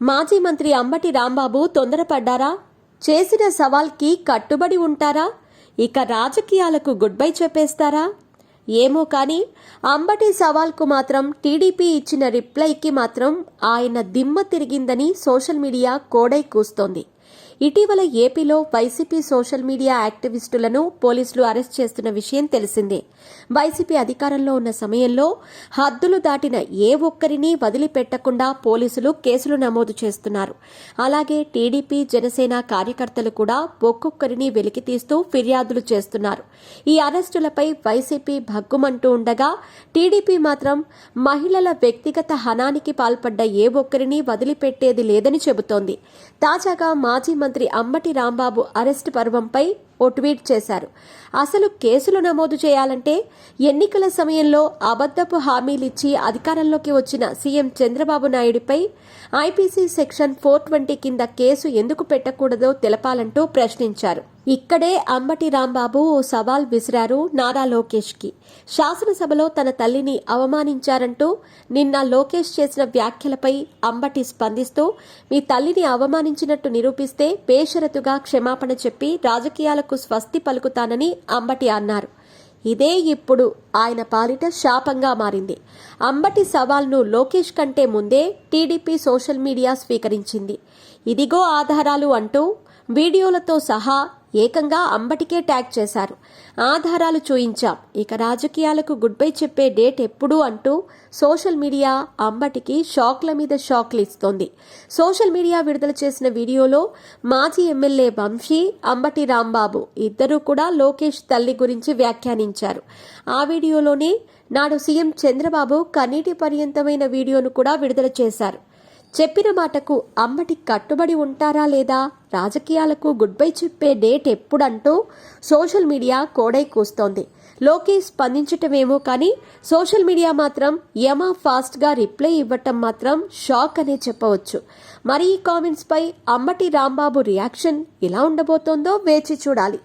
మాజీ మంత్రి అంబటి రాంబాబు తొందరపడ్డారా? చేసిన సవాల్కి కట్టుబడి ఉంటారా? ఇక రాజకీయాలకు గుడ్ బై చెప్పేస్తారా? ఏమో కానీ అంబటి సవాల్కు మాత్రం టీడీపీ ఇచ్చిన రిప్లైకి మాత్రం ఆయన దిమ్మ తిరిగిందని సోషల్ మీడియా కోడై కూస్తోంది. ఇటీవల ఏపీలో వైసీపీ సోషల్ మీడియా యాక్టివిస్టులను పోలీసులు అరెస్ట్ చేస్తున్న విషయం తెలిసిందే. వైసీపీ అధికారంలో ఉన్న సమయంలో హద్దులు దాటిన ఏ ఒక్కరిని వదిలిపెట్టకుండా పోలీసులు కేసులు నమోదు చేస్తున్నారు. అలాగే టీడీపీ, జనసేన కార్యకర్తలు కూడా ఒక్కొక్కరిని వెలికితీస్తూ ఫిర్యాదులు చేస్తున్నారు. ఈ అరెస్టులపై వైసీపీ భగ్గుమంటూ ఉండగా టీడీపీ మాత్రం మహిళల వ్యక్తిగత హనానికి పాల్పడ్డ ఏ ఒక్కరిని వదిలిపెట్టేది లేదని చెబుతోంది. తాజాగా మాజీ మంత్రి అంబటి రాంబాబు అరెస్టు పర్వంపై ఓ ట్వీట్ చేశారు. అసలు కేసులు నమోదు చేయాలంటే ఎన్నికల సమయంలో అబద్దపు హామీలిచ్చి అధికారంలోకి వచ్చిన సీఎం చంద్రబాబు నాయుడిపై ఐపీసీ సెక్షన్ 420 కింద కేసు ఎందుకు పెట్టకూడదో తెలపాలంటూ ప్రశ్నించారు. ఇక్కడే అంబటి రాంబాబు ఓ సవాల్ విసిరారు నారా లోకేష్కి. శాసనసభలో తన తల్లిని అవమానించారంటూ నిన్న లోకేష్ చేసిన వ్యాఖ్యలపై అంబటి స్పందిస్తూ, మీ తల్లిని అవమానించినట్టు నిరూపిస్తే బేషరతుగా క్షమాపణ చెప్పి రాజకీయాలకు స్వస్తి పలుకుతానని అంబటి అన్నారు. ఇదే ఇప్పుడు ఆయన పాలిట శాపంగా మారింది. అంబటి సవాల్ను లోకేష్ కంటే ముందే టీడీపీ సోషల్ మీడియా స్వీకరించింది. ఇదిగో ఆధారాలు అంటూ వీడియోలతో సహా ఏకంగా అంబటికే ట్యాగ్ చేశారు. ఆధారాలు చూయించాం, ఇక రాజకీయాలకు గుడ్ బై చెప్పే డేట్ ఎప్పుడు అంటూ సోషల్ మీడియా అంబటికి షాక్ల మీద షాక్లు ఇస్తోంది. సోషల్ మీడియా విడుదల చేసిన వీడియోలో మాజీ ఎమ్మెల్యే వంశీ, అంబటి రాంబాబు ఇద్దరూ కూడా లోకేష్ తల్లి గురించి వ్యాఖ్యానించారు. ఆ వీడియోలోనే నాడు సీఎం చంద్రబాబు కన్నీటి పర్యంతమైన వీడియోను కూడా విడుదల చేశారు. చెప్పిన మాటకు అంబటి కట్టుబడి ఉంటారా లేదా, రాజకీయాలకు గుడ్ బై చెప్పే డేట్ ఎప్పుడంటూ సోషల్ మీడియా కోడై కూస్తోంది. లోకేష్ స్పందించటమేమో కానీ సోషల్ మీడియా మాత్రం యమా ఫాస్ట్గా రిప్లై ఇవ్వటం మాత్రం షాక్ అనే చెప్పవచ్చు. మరి ఈ కామెంట్స్పై అంబటి రాంబాబు రియాక్షన్ ఎలా ఉండబోతోందో వేచి చూడాలి.